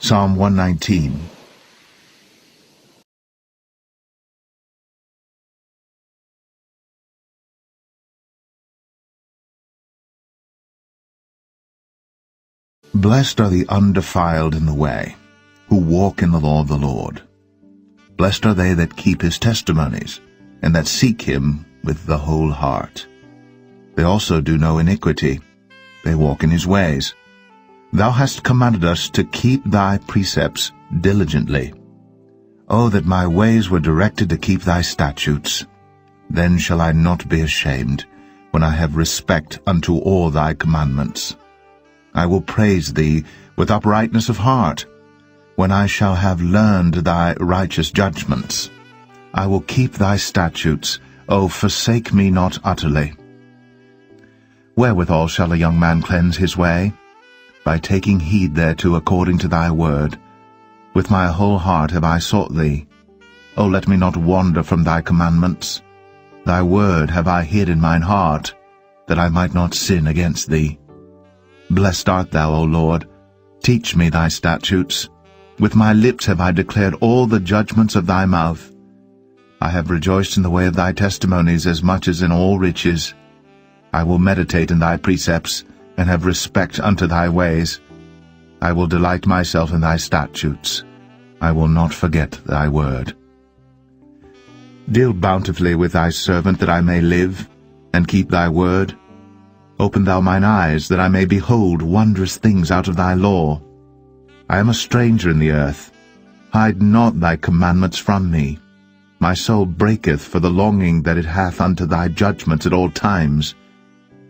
Psalm 119. Blessed are the undefiled in the way, who walk in the law of the Lord. Blessed are they that keep his testimonies, and that seek him with the whole heart. They also do no iniquity, they walk in his ways. Thou hast commanded us to keep thy precepts diligently. O that my ways were directed to keep thy statutes! Then shall I not be ashamed, when I have respect unto all thy commandments. I will praise thee with uprightness of heart, when I shall have learned thy righteous judgments. I will keep thy statutes, O forsake me not utterly. Wherewithal shall a young man cleanse his way? By taking heed thereto according to thy word. With my whole heart have I sought thee. O let me not wander from thy commandments. Thy word have I hid in mine heart, that I might not sin against thee. Blessed art thou, O Lord. Teach me thy statutes. With my lips have I declared all the judgments of thy mouth. I have rejoiced in the way of thy testimonies as much as in all riches. I will meditate in thy precepts, and have respect unto thy ways. I will delight myself in thy statutes. I will not forget thy word. Deal bountifully with thy servant, that I may live, and keep thy word. Open thou mine eyes, that I may behold wondrous things out of thy law. I am a stranger in the earth. Hide not thy commandments from me. My soul breaketh for the longing that it hath unto thy judgments at all times.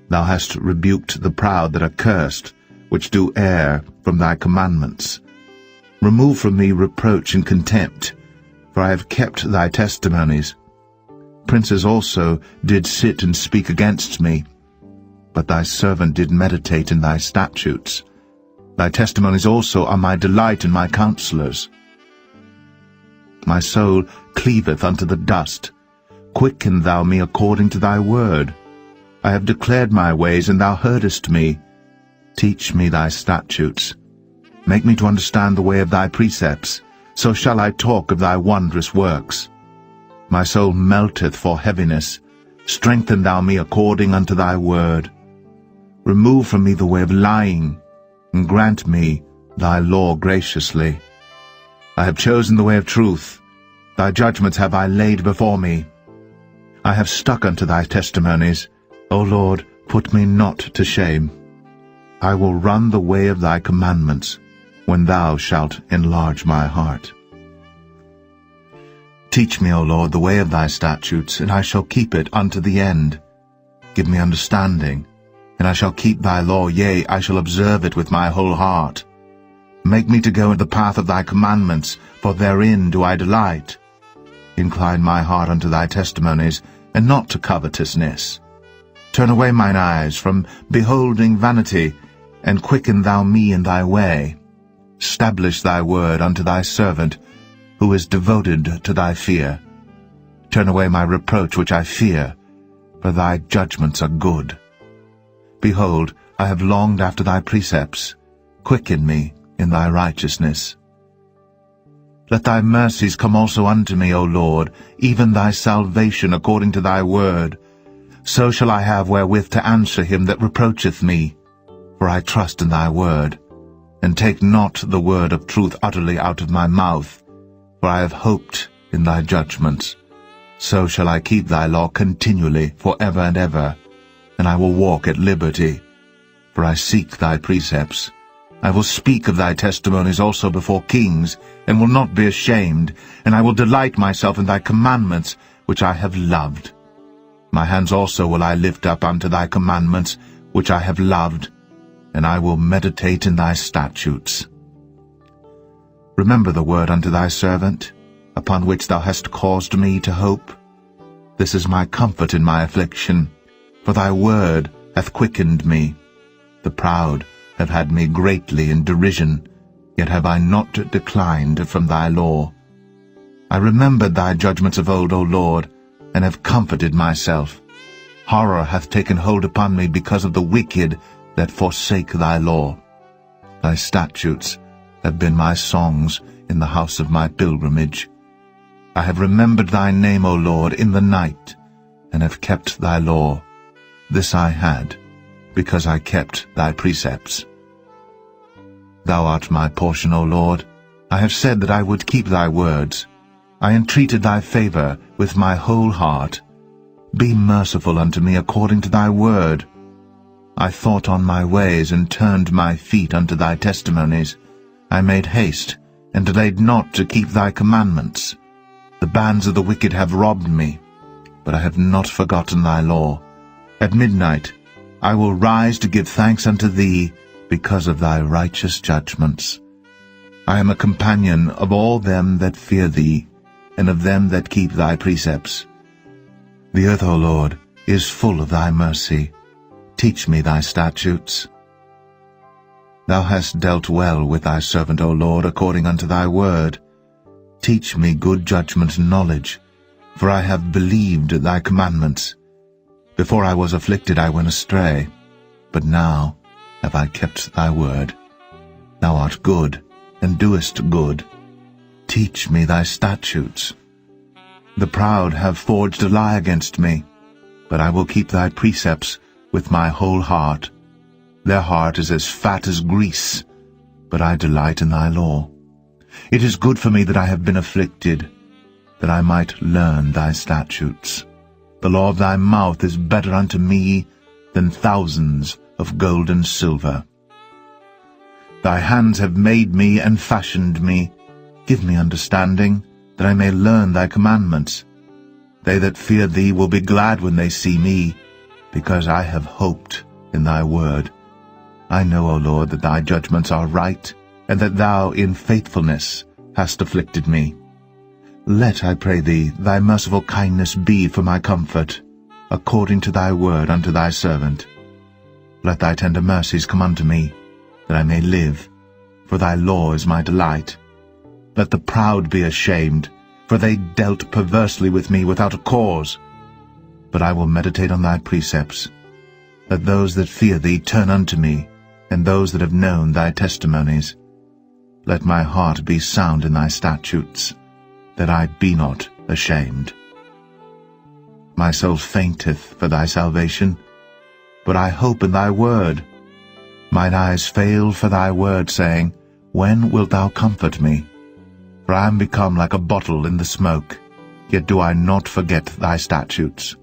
Thou hast rebuked the proud that are cursed, which do err from thy commandments. Remove from me reproach and contempt, for I have kept thy testimonies. Princes also did sit and speak against me, but thy servant did meditate in thy statutes. Thy testimonies also are my delight and my counselors. My soul cleaveth unto the dust. Quicken thou me according to thy word. I have declared my ways, and thou heardest me. Teach me thy statutes. Make me to understand the way of thy precepts, so shall I talk of thy wondrous works. My soul melteth for heaviness. Strengthen thou me according unto thy word. Remove from me the way of lying, and grant me thy law graciously. I have chosen the way of truth. Thy judgments have I laid before me. I have stuck unto thy testimonies. O Lord, put me not to shame. I will run the way of thy commandments, when thou shalt enlarge my heart. Teach me, O Lord, the way of thy statutes, and I shall keep it unto the end. Give me understanding, and I shall keep thy law, yea, I shall observe it with my whole heart. Make me to go in the path of thy commandments, for therein do I delight. Incline my heart unto thy testimonies, and not to covetousness. Turn away mine eyes from beholding vanity, and quicken thou me in thy way. Stablish thy word unto thy servant, who is devoted to thy fear. Turn away my reproach which I fear, for thy judgments are good. Behold, I have longed after thy precepts. Quicken me in thy righteousness. Let thy mercies come also unto me, O Lord, even thy salvation according to thy word. So shall I have wherewith to answer him that reproacheth me. For I trust in thy word, and take not the word of truth utterly out of my mouth. For I have hoped in thy judgments. So shall I keep thy law continually for ever and ever, and I will walk at liberty. For I seek thy precepts. I will speak of thy testimonies also before kings, and will not be ashamed, and I will delight myself in thy commandments, which I have loved. My hands also will I lift up unto thy commandments, which I have loved, and I will meditate in thy statutes. Remember the word unto thy servant, upon which thou hast caused me to hope. This is my comfort in my affliction, for thy word hath quickened me. The proud have had me greatly in derision, yet have I not declined from thy law. I remembered thy judgments of old, O Lord, and have comforted myself. Horror hath taken hold upon me because of the wicked that forsake thy law. Thy statutes have been my songs in the house of my pilgrimage. I have remembered thy name, O Lord, in the night, and have kept thy law. This I had, because I kept thy precepts. Thou art my portion, O Lord. I have said that I would keep thy words. I entreated thy favor with my whole heart. Be merciful unto me according to thy word. I thought on my ways, and turned my feet unto thy testimonies. I made haste, and delayed not to keep thy commandments. The bands of the wicked have robbed me, but I have not forgotten thy law. At midnight I will rise to give thanks unto thee, because of thy righteous judgments. I am a companion of all them that fear thee, and of them that keep thy precepts. The earth, O Lord, is full of thy mercy. Teach me thy statutes. Thou hast dealt well with thy servant, O Lord, according unto thy word. Teach me good judgment and knowledge, for I have believed thy commandments. Before I was afflicted I went astray, but now have I kept thy word. Thou art good, and doest good. Teach me thy statutes. The proud have forged a lie against me, but I will keep thy precepts with my whole heart. Their heart is as fat as grease, but I delight in thy law. It is good for me that I have been afflicted, that I might learn thy statutes. The law of thy mouth is better unto me than thousands of gold and silver. Thy hands have made me and fashioned me. Give me understanding, that I may learn thy commandments. They that fear thee will be glad when they see me, because I have hoped in thy word. I know, O Lord, that thy judgments are right, and that thou in faithfulness hast afflicted me. Let, I pray thee, thy merciful kindness be for my comfort, according to thy word unto thy servant. Let thy tender mercies come unto me, that I may live, for thy law is my delight. Let the proud be ashamed, for they dealt perversely with me without a cause. But I will meditate on thy precepts. Let those that fear thee turn unto me, and those that have known thy testimonies. Let my heart be sound in thy statutes, that I be not ashamed. My soul fainteth for thy salvation, but I hope in thy word. Mine eyes fail for thy word, saying, When wilt thou comfort me? For I am become like a bottle in the smoke, yet do I not forget thy statutes.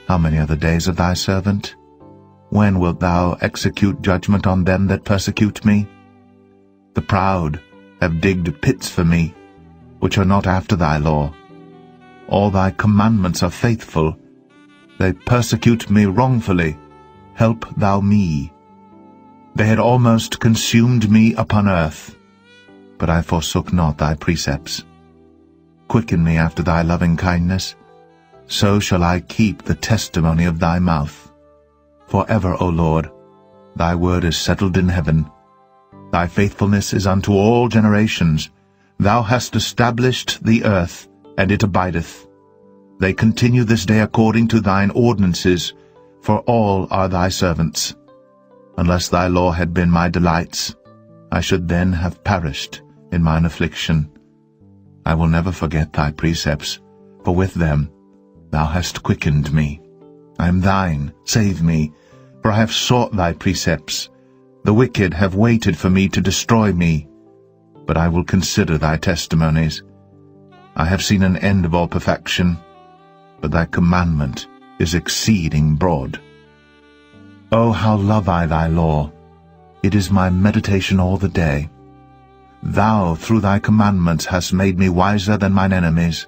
How many are the days of thy servant? When wilt thou execute judgment on them that persecute me? The proud have digged pits for me, which are not after thy law. All thy commandments are faithful. They persecute me wrongfully. Help thou me. They had almost consumed me upon earth, but I forsook not thy precepts. Quicken me after thy loving kindness, so shall I keep the testimony of thy mouth. For ever, O Lord, thy word is settled in heaven. Thy faithfulness is unto all generations. Thou hast established the earth, and it abideth. They continue this day according to thine ordinances, for all are thy servants. Unless thy law had been my delights, I should then have perished in mine affliction. I will never forget thy precepts, for with them thou hast quickened me. I am thine, save me, for I have sought thy precepts. The wicked have waited for me to destroy me, but I will consider thy testimonies. I have seen an end of all perfection, but thy commandment is exceeding broad. O how love I thy law! It is my meditation all the day. Thou through thy commandments hast made me wiser than mine enemies,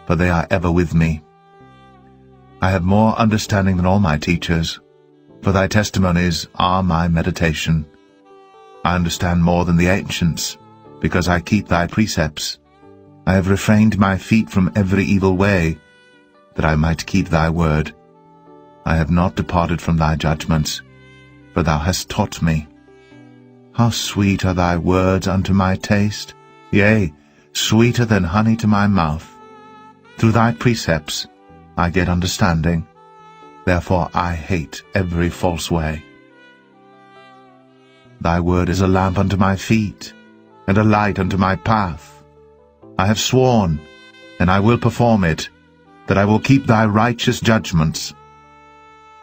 for they are ever with me. I have more understanding than all my teachers, for thy testimonies are my meditation. I understand more than the ancients, because I keep thy precepts. I have refrained my feet from every evil way, that I might keep thy word. I have not departed from thy judgments, for thou hast taught me. How sweet are thy words unto my taste, yea, sweeter than honey to my mouth. Through thy precepts I get understanding, therefore I hate every false way. Thy word is a lamp unto my feet, and a light unto my path. I have sworn, and I will perform it, that I will keep thy righteous judgments.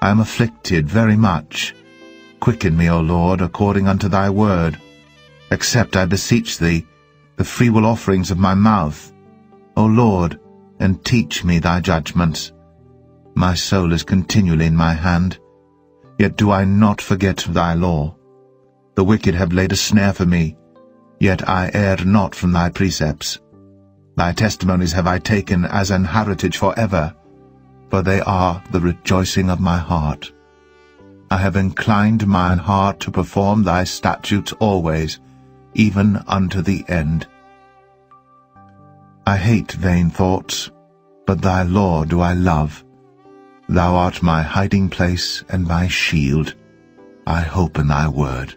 I am afflicted very much. Quicken me, O Lord, according unto thy word. Accept, I beseech thee, the freewill offerings of my mouth, O Lord, and teach me thy judgments. My soul is continually in my hand, yet do I not forget thy law. The wicked have laid a snare for me, yet I erred not from thy precepts. Thy testimonies have I taken as an heritage forever, for they are the rejoicing of my heart. I have inclined mine heart to perform thy statutes always, even unto the end. I hate vain thoughts, but thy law do I love. Thou art my hiding place and my shield. I hope in thy word.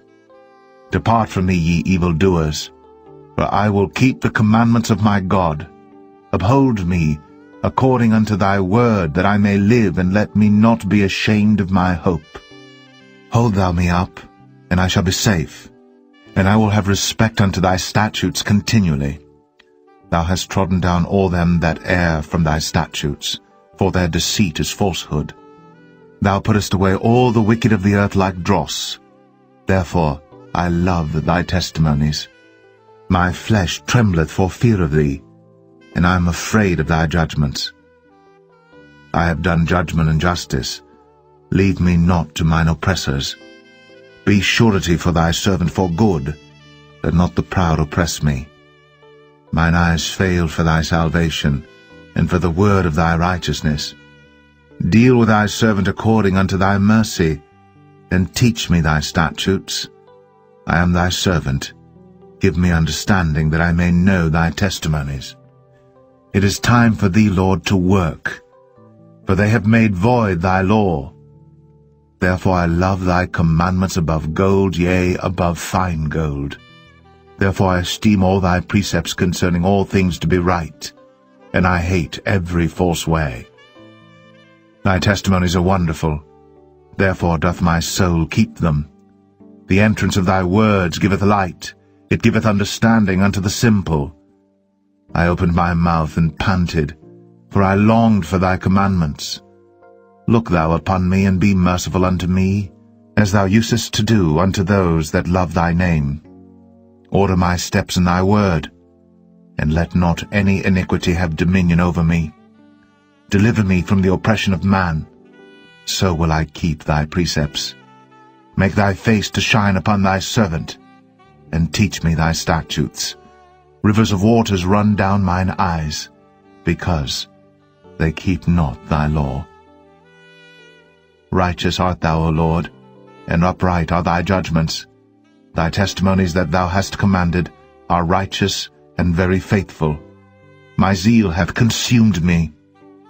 Depart from me, ye evildoers, for I will keep the commandments of my God. Uphold me according unto thy word, that I may live, and let me not be ashamed of my hope. Hold thou me up, and I shall be safe, and I will have respect unto thy statutes continually. Thou hast trodden down all them that err from thy statutes, for their deceit is falsehood. Thou puttest away all the wicked of the earth like dross. Therefore I love thy testimonies. My flesh trembleth for fear of thee, and I am afraid of thy judgments. I have done judgment and justice. Leave me not to mine oppressors. Be surety for thy servant for good, that not the proud oppress me. Mine eyes fail for thy salvation, and for the word of thy righteousness. Deal with thy servant according unto thy mercy, and teach me thy statutes. I am thy servant. Give me understanding, that I may know thy testimonies. It is time for thee, Lord, to work, for they have made void thy law. Therefore I love thy commandments above gold, yea, above fine gold. Therefore I esteem all thy precepts concerning all things to be right, and I hate every false way. Thy testimonies are wonderful, therefore doth my soul keep them. The entrance of thy words giveth light, it giveth understanding unto the simple. I opened my mouth and panted, for I longed for thy commandments. Look thou upon me, and be merciful unto me, as thou usest to do unto those that love thy name. Order my steps in thy word, and let not any iniquity have dominion over me. Deliver me from the oppression of man, so will I keep thy precepts. Make thy face to shine upon thy servant, and teach me thy statutes. Rivers of waters run down mine eyes, because they keep not thy law. Righteous art thou, O Lord, and upright are thy judgments. Thy testimonies that thou hast commanded are righteous and very faithful. My zeal hath consumed me,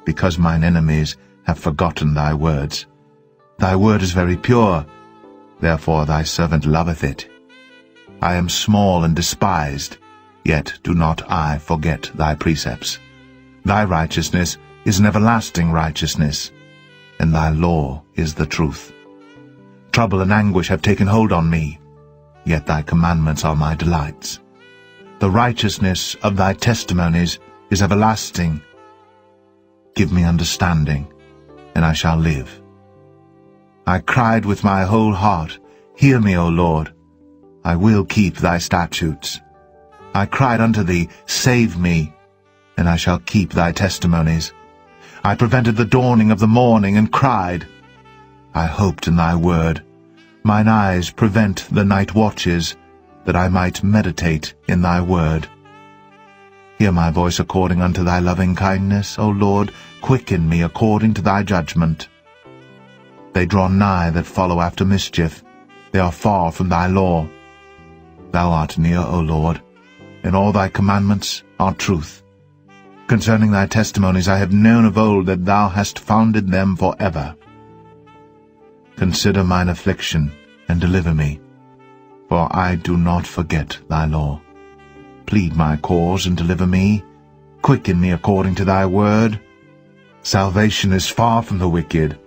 because mine enemies have forgotten thy words. Thy word is very pure, therefore thy servant loveth it. I am small and despised, yet do not I forget thy precepts. Thy righteousness is an everlasting righteousness, and thy law is the truth. Trouble and anguish have taken hold on me, yet thy commandments are my delights. The righteousness of thy testimonies is everlasting. Give me understanding, and I shall live. I cried with my whole heart, Hear me, O Lord. I will keep thy statutes. I cried unto thee, Save me, and I shall keep thy testimonies. I prevented the dawning of the morning, and cried. I hoped in thy word. Mine eyes prevent the night watches, that I might meditate in thy word. Hear my voice according unto thy loving kindness, O Lord, quicken me according to thy judgment. They draw nigh that follow after mischief, they are far from thy law. Thou art near, O Lord, and all thy commandments are truth. Concerning thy testimonies I have known of old that thou hast founded them for ever. Consider mine affliction, and deliver me, for I do not forget thy law. Plead my cause, and deliver me. Quicken me according to thy word. Salvation is far from the wicked,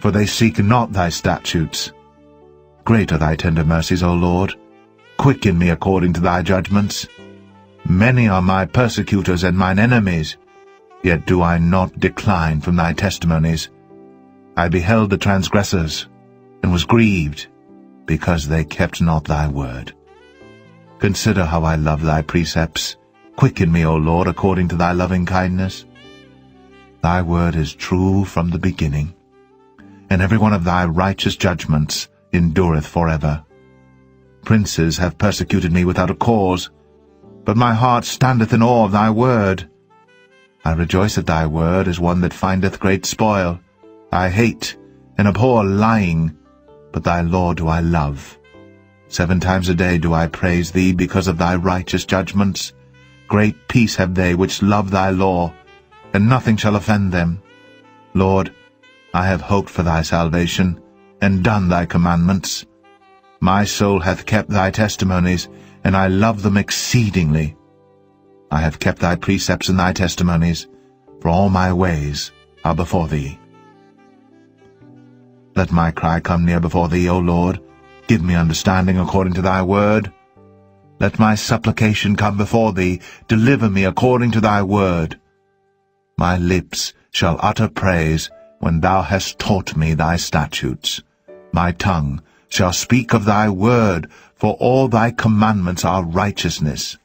for they seek not thy statutes. Great are thy tender mercies, O Lord. Quicken me according to thy judgments. Many are my persecutors and mine enemies, yet do I not decline from thy testimonies. I beheld the transgressors, and was grieved, because they kept not thy word. Consider how I love thy precepts. Quicken me, O Lord, according to thy loving kindness. Thy word is true from the beginning, and every one of thy righteous judgments endureth forever. Princes have persecuted me without a cause, but my heart standeth in awe of thy word. I rejoice at thy word as one that findeth great spoil. I hate and abhor lying, but thy law do I love. 7 times a day do I praise thee because of thy righteous judgments. Great peace have they which love thy law, and nothing shall offend them. Lord, I have hoped for thy salvation, and done thy commandments. My soul hath kept thy testimonies, and I love them exceedingly. I have kept thy precepts and thy testimonies, for all my ways are before thee. Let my cry come near before thee, O Lord. Give me understanding according to thy word. Let my supplication come before thee. Deliver me according to thy word. My lips shall utter praise when thou hast taught me thy statutes. My tongue shall speak of thy word, for all thy commandments are righteousness.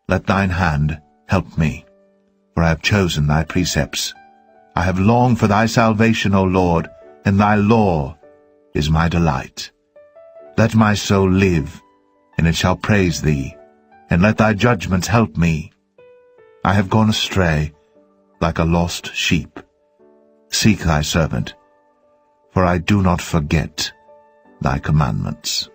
Let thine hand help me, for I have chosen thy precepts. I have longed for thy salvation, O Lord, and thy law is my delight. Let my soul live, and it shall praise thee, and let thy judgments help me. I have gone astray like a lost sheep. Seek thy servant, for I do not forget thy commandments.